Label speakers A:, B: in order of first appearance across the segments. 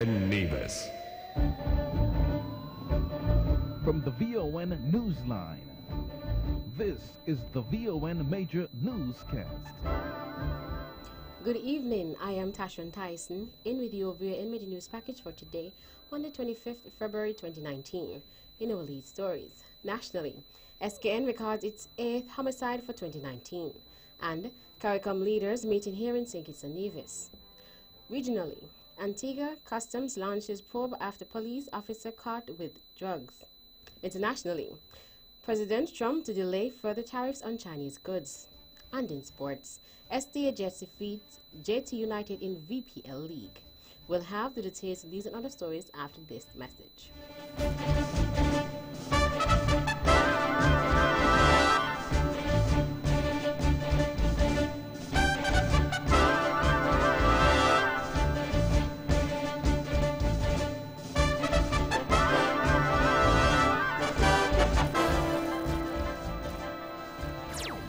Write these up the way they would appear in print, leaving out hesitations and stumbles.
A: Nevis.
B: From the VON Newsline, this is the VON Major Newscast.
C: Good evening, I am Tashon Tyson, in with you over your NMedia News package for today, on the 25th February 2019. In our lead stories, nationally, SKN records its 8th homicide for 2019, and CARICOM leaders meeting here in St. Kitts and Nevis. Regionally, Antigua Customs launches probe after police officer caught with drugs. Internationally, President Trump to delay further tariffs on Chinese goods. And in sports, SDA Jets defeat JT United in VPL League. We'll have the details of these and other stories after this message.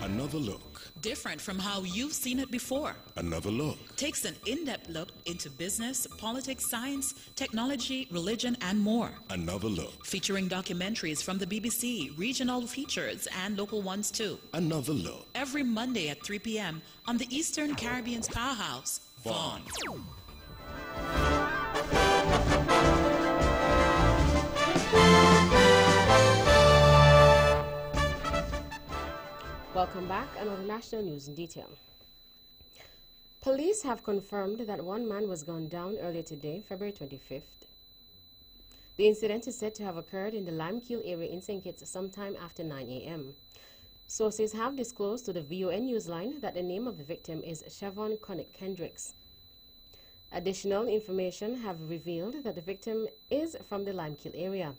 A: Another look.
D: Different from how you've seen it before.
A: Another look.
D: Takes an in-depth look into business, politics, science, technology, religion, and more.
A: Another look.
D: Featuring documentaries from the BBC, regional features, and local ones too.
A: Another look.
D: Every Monday at 3 p.m. on the Eastern Caribbean's powerhouse, Vaughan.
C: Welcome back, and on the national news in detail. Police have confirmed that one man was gunned down earlier today, February 25th. The incident is said to have occurred in the Limekeel area in St. Kitts sometime after 9 a.m. Sources have disclosed to the VON Newsline that the name of the victim is Shavon Connick Kendricks. Additional information have revealed that the victim is from the Limekeel area.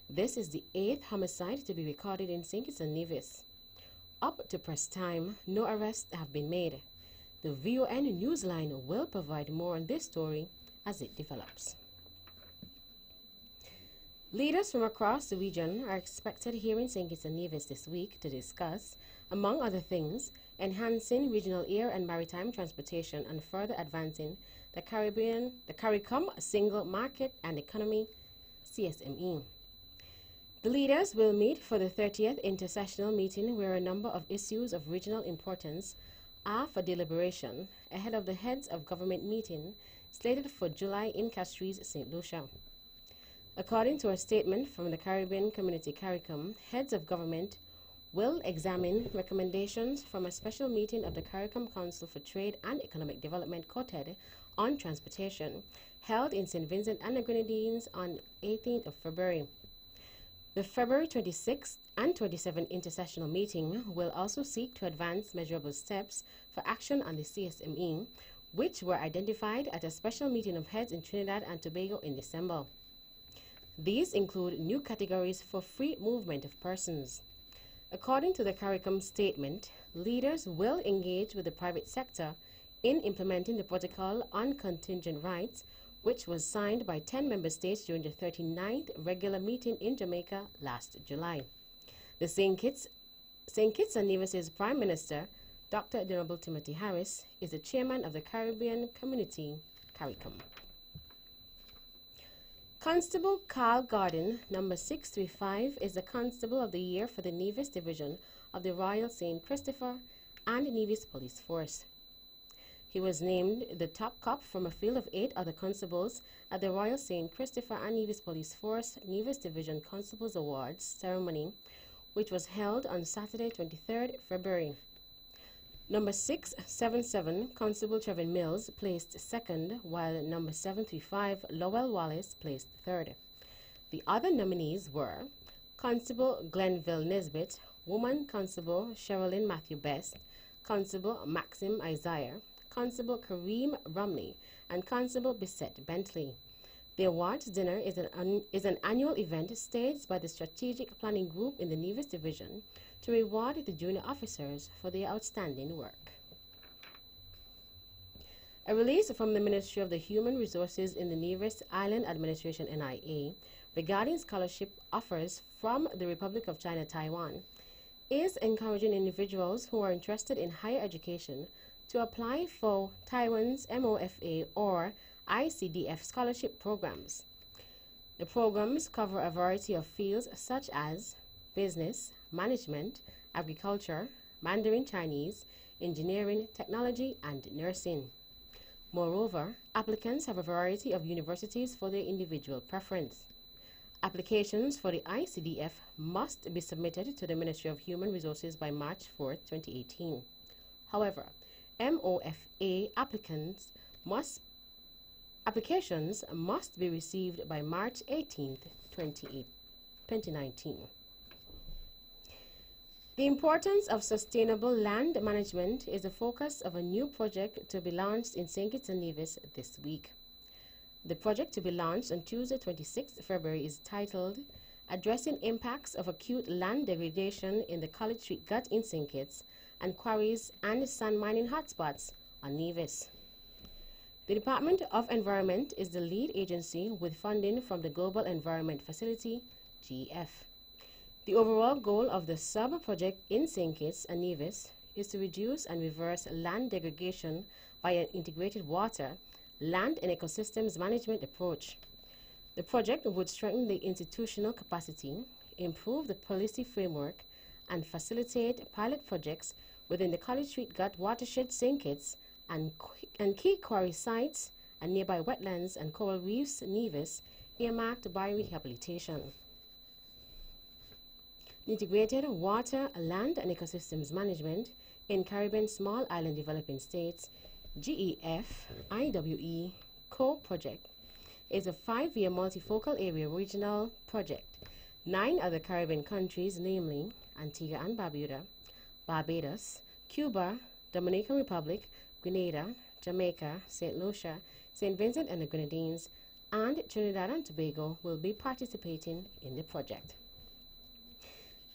C: This is the 8th homicide to be recorded in St. Kitts and Nevis. Up to press time, no arrests have been made. The VON Newsline will provide more on this story as it develops. Leaders from across the region are expected here in St. Kitts and Nevis this week to discuss, among other things, enhancing regional air and maritime transportation and further advancing the CARICOM Single Market and Economy, CSME. The leaders will meet for the 30th intersessional meeting where a number of issues of regional importance are for deliberation ahead of the heads of government meeting slated for July in Castries, St. Lucia. According to a statement from the Caribbean Community CARICOM, heads of government will examine recommendations from a special meeting of the CARICOM Council for Trade and Economic Development COTED on transportation held in St. Vincent and the Grenadines on 18th of February. The February 26th and 27th intersessional meeting will also seek to advance measurable steps for action on the CSME, which were identified at a special meeting of heads in Trinidad and Tobago in December. These include new categories for free movement of persons. According to the CARICOM statement, leaders will engage with the private sector in implementing the Protocol on Contingent Rights, which was signed by 10 member states during the 39th regular meeting in Jamaica last July. The St. Kitts and Nevis' Prime Minister, Dr. Honorable Timothy Harris, is the chairman of the Caribbean Community CARICOM. Constable Carl Gordon, number 635, is the Constable of the Year for the Nevis Division of the Royal St. Christopher and Nevis Police Force. He was named the top cop from a field of 8 other constables at the Royal St. Christopher and Nevis Police Force Nevis Division Constables Awards ceremony, which was held on Saturday, 23rd February. Number 677, Constable Trevin Mills, placed second, while number 735, Lowell Wallace, placed third. The other nominees were Constable Glenville Nesbitt, Woman Constable Sherilyn Matthew Best, Constable Maxim Isaiah, Constable Kareem Romney, and Constable Bissett Bentley. The awards dinner is an annual event staged by the Strategic Planning Group in the Nevis Division to reward the junior officers for their outstanding work. A release from the Ministry of the Human Resources in the Nevis Island Administration NIA regarding scholarship offers from the Republic of China Taiwan is encouraging individuals who are interested in higher education to apply for Taiwan's MOFA or ICDF scholarship programs. The programs cover a variety of fields such as business, management, agriculture, Mandarin Chinese, engineering, technology, and nursing. Moreover, applicants have a variety of universities for their individual preference. Applications for the ICDF must be submitted to the Ministry of Human Resources by March 4, 2018. However, MOFA applications must be received by March 18, 2019. The importance of sustainable land management is the focus of a new project to be launched in St. Kitts and Nevis this week. The project to be launched on Tuesday, 26 February is titled Addressing Impacts of Acute Land Degradation in the College Street Gut in St. Kitts and Quarries and Sand Mining Hotspots on Nevis. The Department of Environment is the lead agency with funding from the Global Environment Facility, GF. The overall goal of the sub-project in St. Kitts and Nevis is to reduce and reverse land degradation by an integrated water, land and ecosystems management approach. The project would strengthen the institutional capacity, improve the policy framework, and facilitate pilot projects within the College Street Gut watershed St. Kitts and key quarry sites and nearby wetlands and coral reefs Nevis earmarked by rehabilitation. Integrated Water, Land and Ecosystems Management in Caribbean Small Island Developing States, GEF-IWE Co-Project, is a 5-year multifocal area regional project. 9 other Caribbean countries, namely Antigua and Barbuda, Barbados, Cuba, Dominican Republic, Grenada, Jamaica, St. Lucia, St. Vincent and the Grenadines, and Trinidad and Tobago will be participating in the project.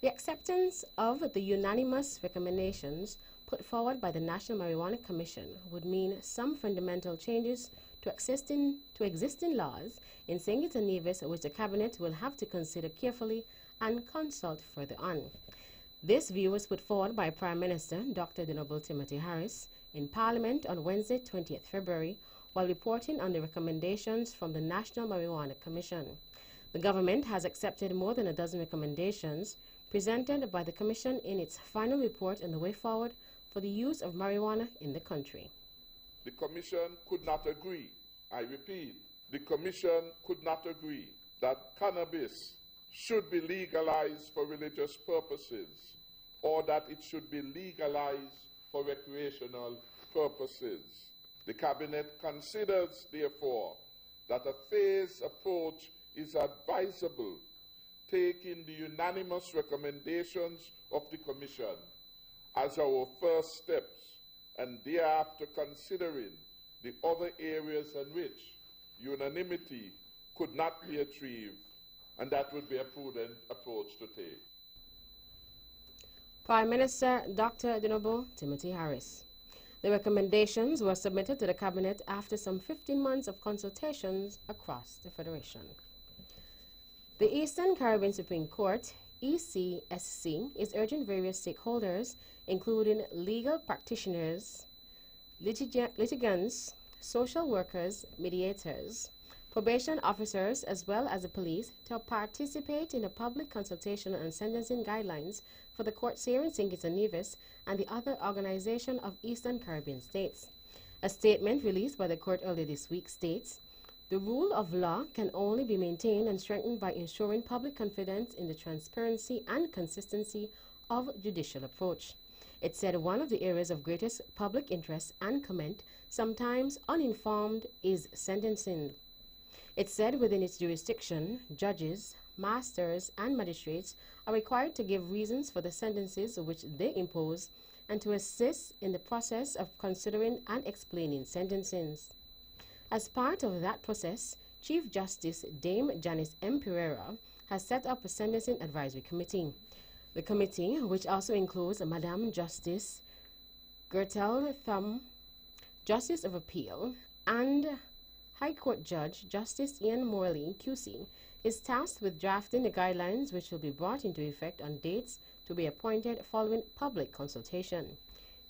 C: The acceptance of the unanimous recommendations put forward by the National Marijuana Commission would mean some fundamental changes to existing laws in St. Kitts and Nevis, which the Cabinet will have to consider carefully and consult further on. This view was put forward by Prime Minister Dr. Honorable Timothy Harris in Parliament on Wednesday, 20th February, while reporting on the recommendations from the National Marijuana Commission. The government has accepted more than a dozen recommendations presented by the Commission in its final report on the way forward for the use of marijuana in the country.
E: The Commission could not agree, I repeat, the Commission could not agree that cannabis should be legalized for religious purposes or that it should be legalized for recreational purposes. The Cabinet considers, therefore, that a phased approach is advisable, taking the unanimous recommendations of the Commission as our first steps, and thereafter considering the other areas in which unanimity could not be achieved, and that would be a prudent approach to take.
C: Prime Minister Dr. Honorable Timothy Harris. The recommendations were submitted to the Cabinet after some 15 months of consultations across the Federation. The Eastern Caribbean Supreme Court, ECSC, is urging various stakeholders, including legal practitioners, litigants, social workers, mediators, probation officers, as well as the police, to participate in a public consultation on sentencing guidelines for the courts here in St. Kitts and Nevis and the other organization of Eastern Caribbean states. A statement released by the court earlier this week states, "The rule of law can only be maintained and strengthened by ensuring public confidence in the transparency and consistency of judicial approach." It said one of the areas of greatest public interest and comment, sometimes uninformed, is sentencing. It said within its jurisdiction, judges, masters, and magistrates are required to give reasons for the sentences which they impose and to assist in the process of considering and explaining sentences. As part of that process, Chief Justice Dame Janice M. Pereira has set up a sentencing advisory committee. The committee, which also includes Madam Justice Gertel Thumb, Justice of Appeal, and High Court Judge Justice Ian Morley, QC, is tasked with drafting the guidelines which will be brought into effect on dates to be appointed following public consultation.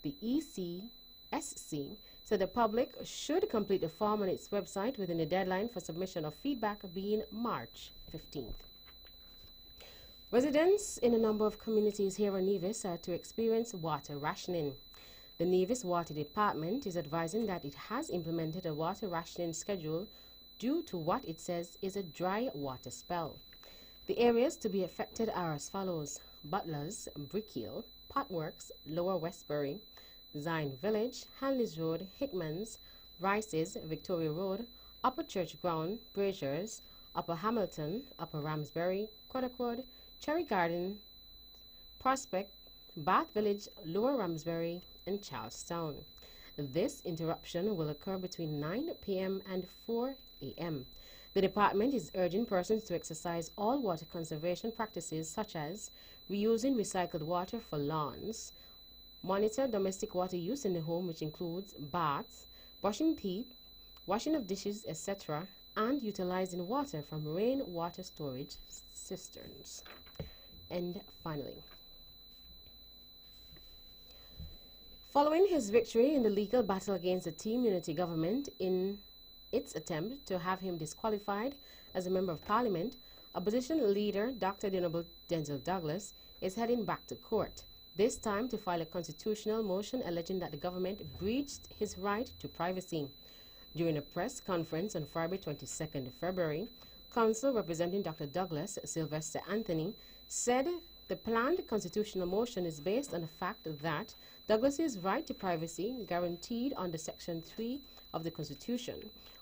C: The ECSC said the public should complete the form on its website within the deadline for submission of feedback being March 15th. Residents in a number of communities here in Nevis are to experience water rationing. The Nevis Water Department is advising that it has implemented a water rationing schedule due to what it says is a dry water spell. The areas to be affected are as follows: Butlers, Brickhill, Potworks, Lower Westbury, Zion Village, Hanleys Road, Hickmans, Rices, Victoria Road, Upper Church Ground, Braziers, Upper Hamilton, Upper Ramsbury, Craddock Road, Cherry Garden, Prospect, Bath Village, Lower Ramsbury, and Charlestown. This interruption will occur between 9 p.m. and 4 a.m. The department is urging persons to exercise all water conservation practices such as reusing recycled water for lawns, monitor domestic water use in the home, which includes baths, brushing teeth, washing of dishes, etc., and utilizing water from rainwater storage cisterns. And finally, following his victory in the legal battle against the Team Unity government in its attempt to have him disqualified as a member of parliament, opposition leader Dr. the Honorable Denzil Douglas is heading back to court, this time to file a constitutional motion alleging that the government breached his right to privacy. During a press conference on Friday, 22nd February, counsel representing Dr. Douglas, Sylvester Anthony, said the planned constitutional motion is based on the fact that Douglas's right to privacy, guaranteed under Section 3 of the Constitution,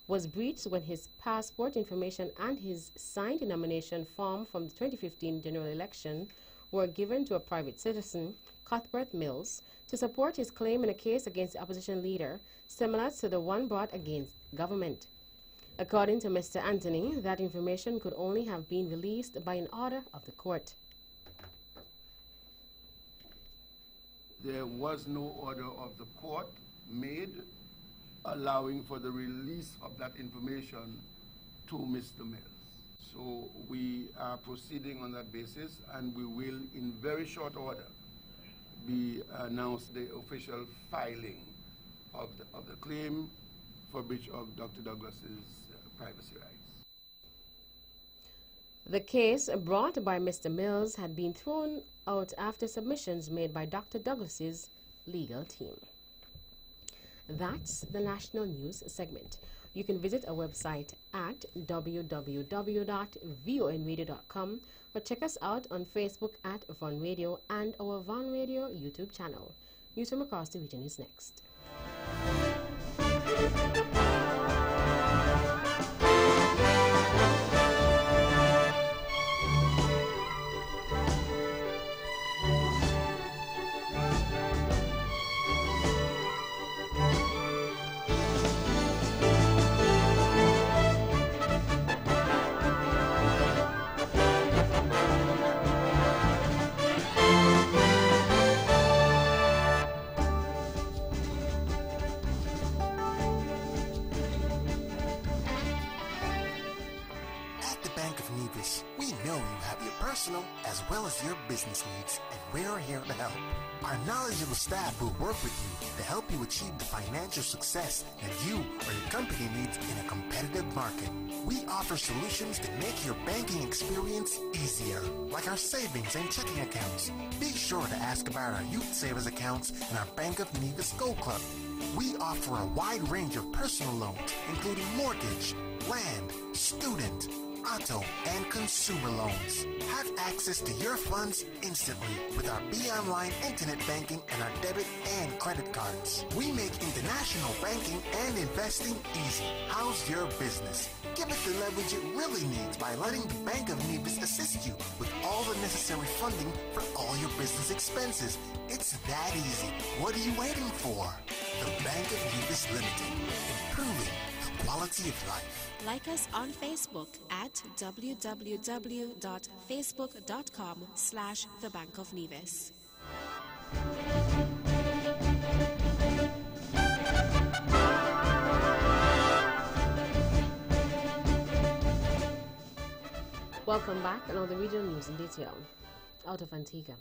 C: was breached when his passport information and his signed nomination form from the 2015 general election were given to a private citizen, Cuthbert Mills, to support his claim in a case against the opposition leader, similar to the one brought against government. According to Mr. Anthony, that information could only have been released by an order of the court.
F: There was no order of the court made allowing for the release of that information to Mr. Mills. So we are proceeding on that basis, and we will, in very short order, announce the official filing of the claim for breach of Dr. Douglas's privacy rights.
C: The case brought by Mr. Mills had been thrown out after submissions made by Dr. Douglas's legal team. That's the national news segment. You can visit our website at www.vonradio.com or check us out on Facebook at Von Radio and our Von Radio YouTube channel. News from across the region is next.
G: as well as your business needs, and we're here to help. Our knowledgeable staff will work with you to help you achieve the financial success that you or your company needs in a competitive market. We offer solutions that make your banking experience easier, like our savings and checking accounts. Be sure to ask about our youth savers accounts and our Bank of Nevis Gold Club. We offer a wide range of personal loans, including mortgage, land, student, auto, and consumer loans. Have access to your funds instantly with our Be-Online internet banking and our debit and credit cards. We make international banking and investing easy. How's your business? Give it the leverage it really needs by letting the Bank of Nevis assist you with all the necessary funding for all your business expenses. It's that easy. What are you waiting for? The Bank of Nevis Limited, improving the quality of life.
H: Like us on Facebook at www.facebook.com/The Bank of Nevis.
C: Welcome back, and all the regional news in detail. Out of Antigua.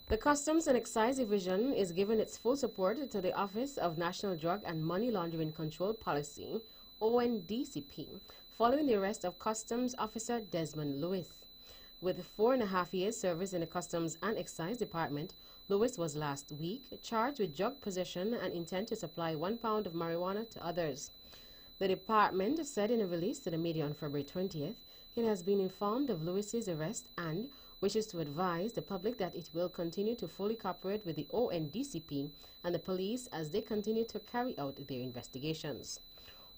C: The Customs and Excise Division is giving its full support to the Office of National Drug and Money Laundering Control Policy, ONDCP, following the arrest of Customs Officer Desmond Lewis. With 4.5 years service in the Customs and Excise Department, Lewis was last week charged with drug possession and intent to supply 1 pound of marijuana to others. The department said in a release to the media on February 20th, it has been informed of Lewis's arrest and wishes to advise the public that it will continue to fully cooperate with the ONDCP and the police as they continue to carry out their investigations.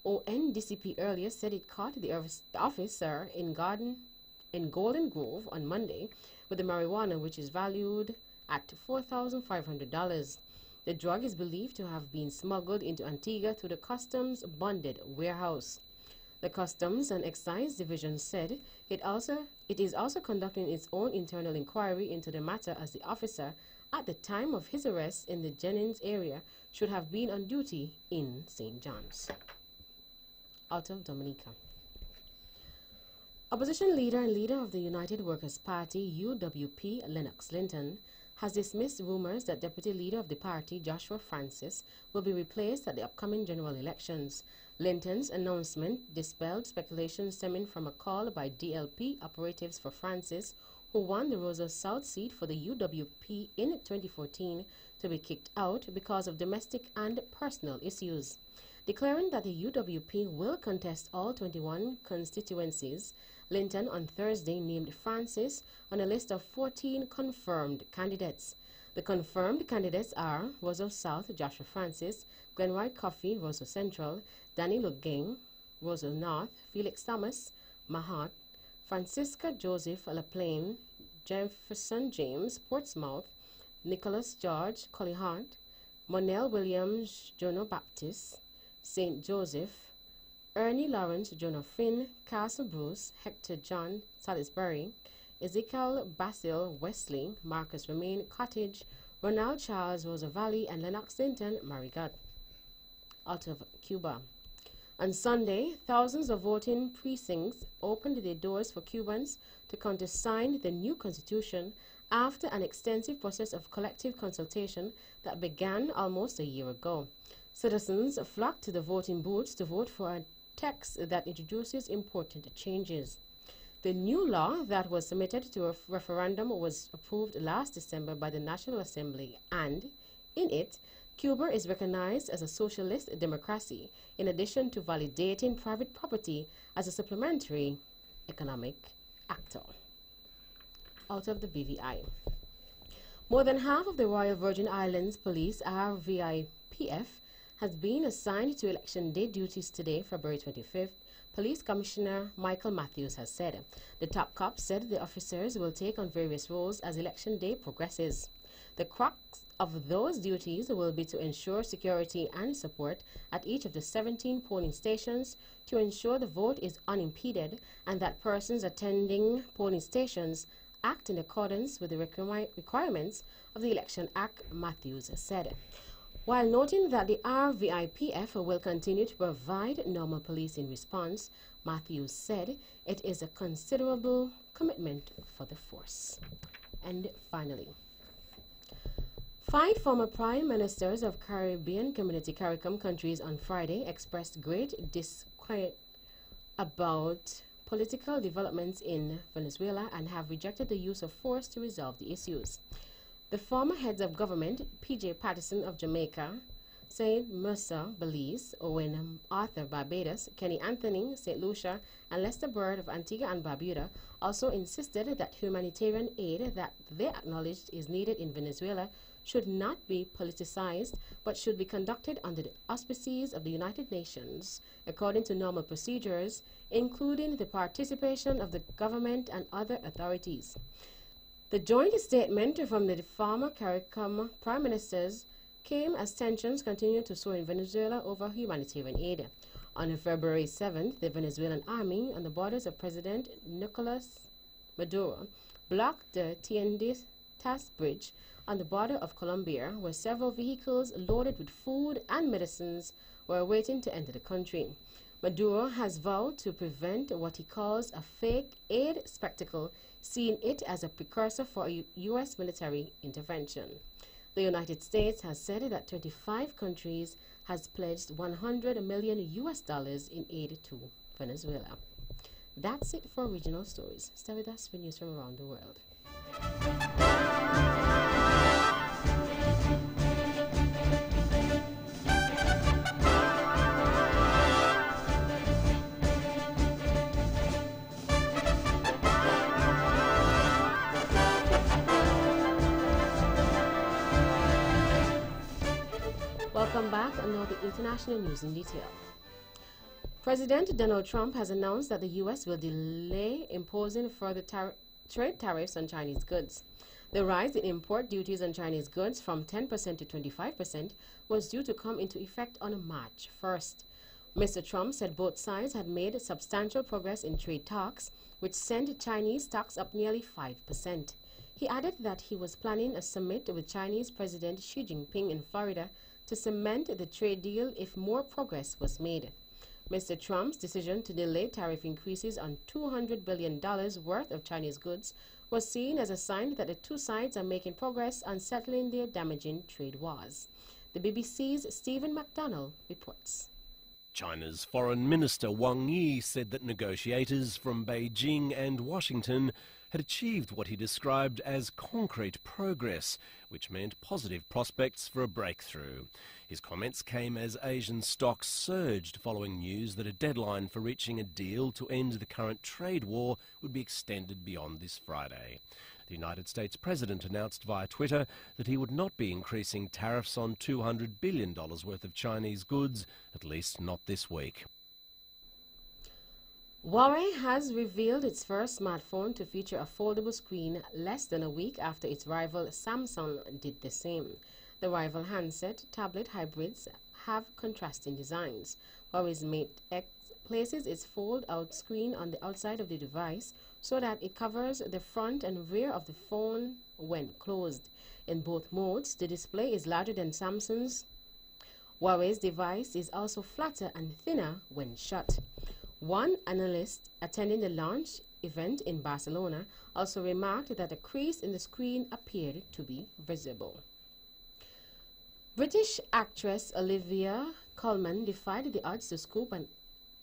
C: ONDCP earlier said it caught the officer in Golden Grove on Monday with the marijuana, which is valued at $4,500. The drug is believed to have been smuggled into Antigua through the customs bonded warehouse. The Customs and Excise Division said it is also conducting its own internal inquiry into the matter, as the officer at the time of his arrest in the Jennings area should have been on duty in St. John's. Out of Dominica. Opposition leader and leader of the United Workers' Party, UWP, Lennox Linton, has dismissed rumors that Deputy Leader of the party, Joshua Francis, will be replaced at the upcoming general elections. Linton's announcement dispelled speculation stemming from a call by DLP operatives for Francis, who won the Roseau South seat for the UWP in 2014, to be kicked out because of domestic and personal issues. Declaring that the UWP will contest all 21 constituencies, Linton on Thursday named Francis on a list of 14 confirmed candidates. The confirmed candidates are Roseau South, Joshua Francis; Glenroy Coffey, Roseau Central; Danny Lugeng, Roseau North; Felix Thomas, Mahat; Francisca Joseph, La Plaine; Jefferson James, Portsmouth; Nicholas George, Collihart; Monel Williams, Jono Baptist; St. Joseph; Ernie Lawrence, Jono Finn; Castle Bruce, Hector John, Salisbury; Ezekiel Basil, Wesley; Marcus Romain, Cottage; Ronald Charles, Rosa Valley; and Lennox Linton, Marigot. Out of Cuba. On Sunday, thousands of voting precincts opened their doors for Cubans to countersign the new constitution after an extensive process of collective consultation that began almost a year ago. Citizens flocked to the voting booths to vote for a text that introduces important changes. The new law that was submitted to a referendum was approved last December by the National Assembly, and in it, Cuba is recognized as a socialist democracy, in addition to validating private property as a supplementary economic actor. Out of the BVI. More than half of the Royal Virgin Islands Police, RVIPF, has been assigned to election day duties today, February 25th, Police Commissioner Michael Matthews has said. The top cop said the officers will take on various roles as election day progresses. The crux of those duties will be to ensure security and support at each of the 17 polling stations to ensure the vote is unimpeded and that persons attending polling stations act in accordance with the requirements of the Election Act, Matthews said. While noting that the RVIPF will continue to provide normal policing response, Matthews said it is a considerable commitment for the force. And finally, 5 former prime ministers of Caribbean Community CARICOM countries on Friday expressed great disquiet about political developments in Venezuela and have rejected the use of force to resolve the issues. The former heads of government, P.J. Patterson of Jamaica, Said Mercer, Belize; Owen Arthur, Barbados; Kenny Anthony, St. Lucia; and Lester Bird of Antigua and Barbuda, also insisted that humanitarian aid that they acknowledged is needed in Venezuela should not be politicized, but should be conducted under the auspices of the United Nations, according to normal procedures, including the participation of the government and other authorities. The joint statement from the former CARICOM prime ministers came as tensions continue to soar in Venezuela over humanitarian aid. On February 7th, the Venezuelan army on the borders of President Nicolas Maduro blocked the Tienditas Bridge on the border of Colombia, where several vehicles loaded with food and medicines were waiting to enter the country. Maduro has vowed to prevent what he calls a fake aid spectacle, seeing it as a precursor for a U.S. military intervention. The United States has said that 25 countries has pledged $100 million in aid to Venezuela. That's it for regional stories. Stay with us for news from around the world. Welcome back, and now the international news in detail. President Donald Trump has announced that the U.S. will delay imposing further trade tariffs on Chinese goods. The rise in import duties on Chinese goods from 10% to 25% was due to come into effect on March 1st. Mr. Trump said both sides had made substantial progress in trade talks, which sent Chinese stocks up nearly 5%. He added that he was planning a summit with Chinese President Xi Jinping in Florida to cement the trade deal if more progress was made. Mr. Trump's decision to delay tariff increases on $200 billion worth of Chinese goods was seen as a sign that the two sides are making progress on settling their damaging trade wars. The BBC's Stephen MacDonald reports.
I: China's Foreign Minister Wang Yi said that negotiators from Beijing and Washington had achieved what he described as concrete progress, which meant positive prospects for a breakthrough. His comments came as Asian stocks surged following news that a deadline for reaching a deal to end the current trade war would be extended beyond this Friday. The United States President announced via Twitter that he would not be increasing tariffs on $200 billion worth of Chinese goods, at least not this week.
C: Huawei has revealed its first smartphone to feature a foldable screen less than a week after its rival Samsung did the same. The rival handset tablet hybrids have contrasting designs. Huawei's Mate X places its fold-out screen on the outside of the device so that it covers the front and rear of the phone when closed. In both modes, the display is larger than Samsung's. Huawei's device is also flatter and thinner when shut. One analyst attending the launch event in Barcelona also remarked that a crease in the screen appeared to be visible. British actress Olivia Colman defied the odds to scoop an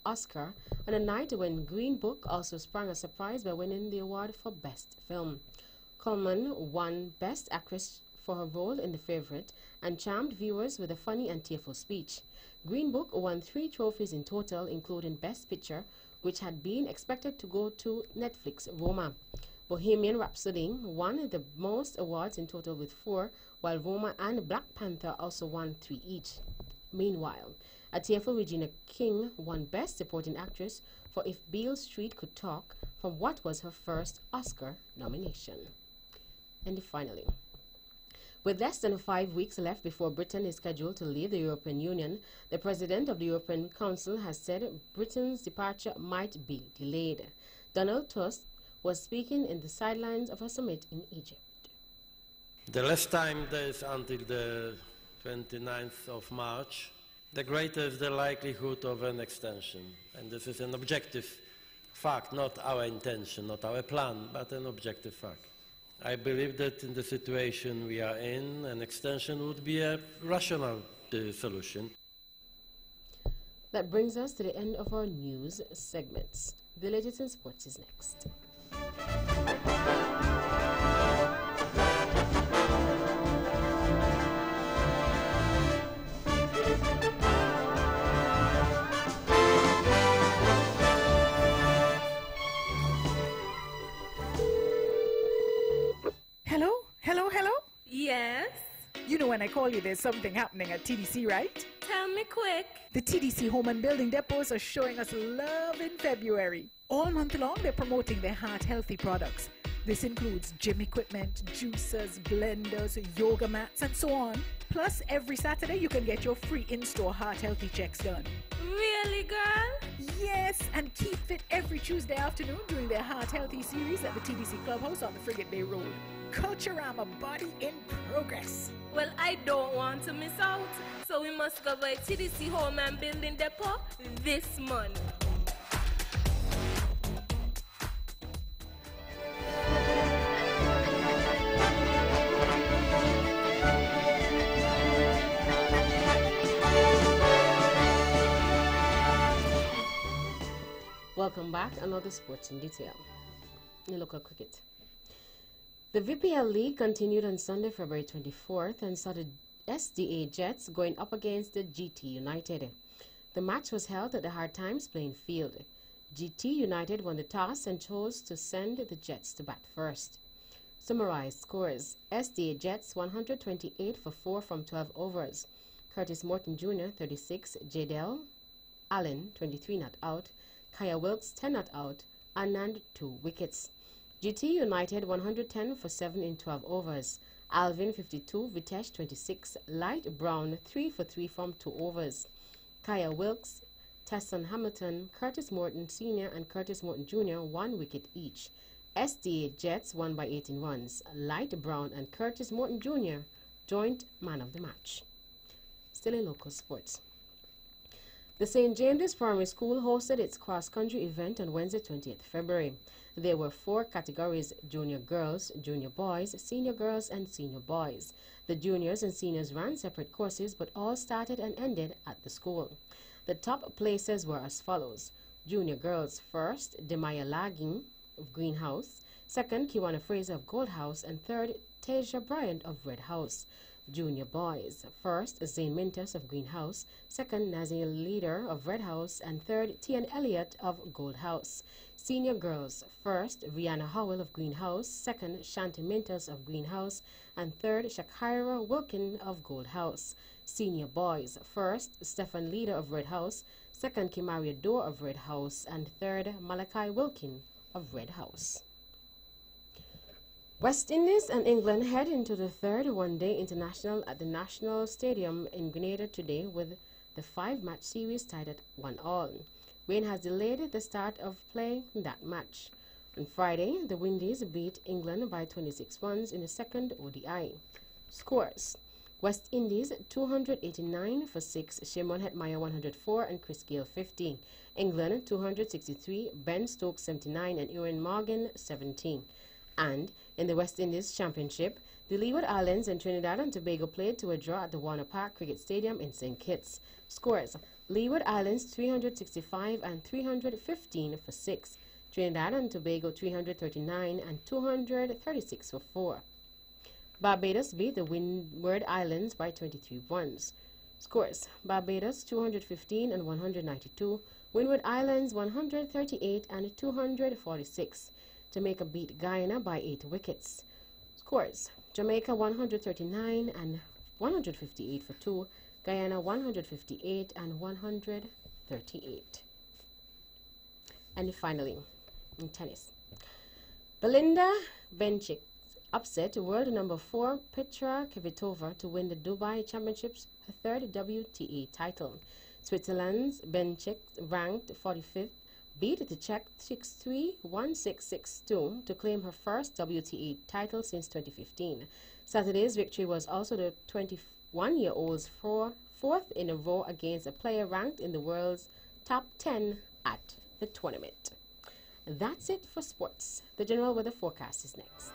C: Oscar on a night when Green Book also sprung a surprise by winning the award for Best Film. Colman won Best Actress for her role in The Favourite and charmed viewers with a funny and tearful speech. Green Book won 3 trophies in total, including Best Picture, which had been expected to go to Netflix Roma. Bohemian Rhapsody won the most awards in total with 4, while Roma and Black Panther also won 3 each. Meanwhile, a tearful Regina King won Best Supporting Actress for If Beale Street Could Talk from what was her first Oscar nomination. And finally, with less than 5 weeks left before Britain is scheduled to leave the European Union, the President of the European Council has said Britain's departure might be delayed. Donald Tusk was speaking in the sidelines of a summit in Egypt.
J: The less time there is until the 29th of March, the greater is the likelihood of an extension. And this is an objective fact, not our intention, not our plan, but an objective fact. I believe that in the situation we are in, an extension would be a rational solution.
C: That brings us to the end of our news segments. The latest in sports is next.
K: Hello?
L: Yes?
K: You know when I call you, there's something happening at TDC, right?
L: Tell me quick.
K: The TDC Home and Building Depots are showing us love in February. All month long, they're promoting their heart-healthy products. This includes gym equipment, juicers, blenders, yoga mats, and so on. Plus, every Saturday, you can get your free in-store heart-healthy checks done.
L: Really, girl?
K: Yes, and Keep Fit every Tuesday afternoon during their Heart Healthy series at the TDC Clubhouse on the Frigate Bay Road. Culturama Body in progress.
L: Well, I don't want to miss out, so we must go by TDC Home and Building Depot this month.
C: Welcome back. Another sports in detail. In local cricket. The VPL League continued on Sunday, February 24th, and saw the SDA Jets going up against the GT United. The match was held at the Hard Times playing field. GT United won the toss and chose to send the Jets to bat first. Summarized scores: SDA Jets 128 for 4 from 12 overs. Curtis Morton Jr. 36, Jadel Allen 23 not out, Kaya Wilkes 10 not out, Anand 2 wickets. GT United 110 for 7 in 12 overs. Alvin 52, Vitesh 26, Light Brown 3 for 3 from 2 overs. Kaya Wilkes, Tesson Hamilton, Curtis Morton Sr. and Curtis Morton Jr. 1 wicket each. SDA Jets won by 18 runs. Light Brown and Curtis Morton Jr. joint man of the match. Still in local sports. The St. James's Primary School hosted its cross-country event on Wednesday, 20th February. There were 4 categories: junior girls, junior boys, senior girls, and senior boys. The juniors and seniors ran separate courses, but all started and ended at the school. The top places were as follows: junior girls first, Demaya Lagging of Greenhouse; second, Kiwana Fraser of Gold House; and third, Tasia Bryant of Red House. Junior boys first, Zane Mintus of Greenhouse; second, Nazir Leader of Red House; and third, Tian Elliott of Gold House. Senior girls first, Rihanna Howell of Greenhouse; second, Shanti Mintus of Greenhouse; and third, Shakira Wilkin of Gold House. Senior boys first, Stefan Leader of Red House; second, Kimaria Dore of Red House; and third, Malachi Wilkin of Red House. West Indies and England head into the third one-day international at the National Stadium in Grenada today, with the 5-match series tied at 1-1. Rain has delayed the start of play in that match. On Friday, the Windies beat England by 26 runs in the second ODI. Scores: West Indies 289 for 6, Shimon Hetmyer 104 and Chris Gale 50. England 263, Ben Stokes 79 and Ewan Morgan 17. And in the West Indies Championship, the Leeward Islands and Trinidad and Tobago played to a draw at the Warner Park Cricket Stadium in St. Kitts. Scores: Leeward Islands 365 and 315 for 6. Trinidad and Tobago 339 and 236 for 4. Barbados beat the Windward Islands by 23 runs. Scores: Barbados 215 and 192, Windward Islands 138 and 246. Jamaica beat Guyana by 8 wickets. Scores: Jamaica 139 and 158 for 2, Guyana 158 and 138. And finally, in tennis, Belinda Bencic upset world number 4 Petra Kvitova to win the Dubai Championships, her 3rd WTA title. Switzerland's Bencic, ranked 45th, beat the Czech 6-3, 1-6, 6-2 to claim her first WTA title since 2015. Saturday's victory was also the 21-year-old's fourth in a row against a player ranked in the world's top 10 at the tournament. That's it for sports. The general weather forecast is next.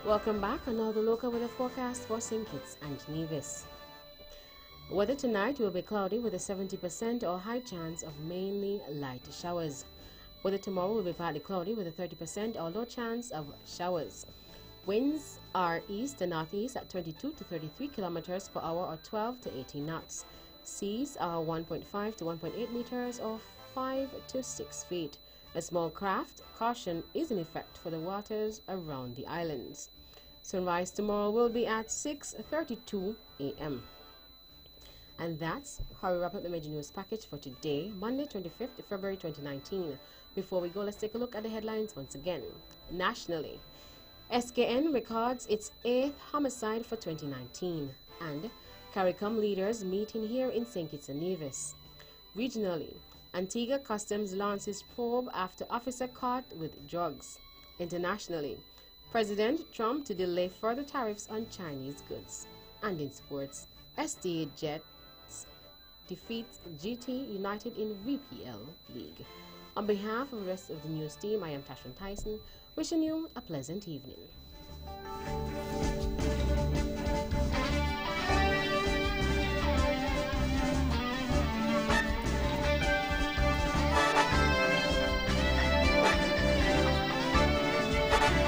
C: Welcome back. Another local weather forecast for St. Kitts and Nevis. Weather tonight will be cloudy with a 70% or high chance of mainly light showers. Weather tomorrow will be partly cloudy with a 30% or low chance of showers. Winds are east and northeast at 22 to 33 kilometers per hour or 12 to 18 knots. Seas are 1.5 to 1.8 meters or 5 to 6 feet. A small craft caution is in effect for the waters around the islands. Sunrise tomorrow will be at 6:32 a.m. And that's how we wrap up the major news package for today, Monday, 25th February 2019. Before we go, let's take a look at the headlines once again. Nationally, SKN records its 8th homicide for 2019, and CARICOM leaders meeting here in St. Kitts and Nevis. Regionally, Antigua Customs launches probe after officer caught with drugs. Internationally, President Trump to delay further tariffs on Chinese goods. And in sports, STA Jets defeats GT United in VPL League. On behalf of the rest of the news team, I am Tashan Tyson, wishing you a pleasant evening.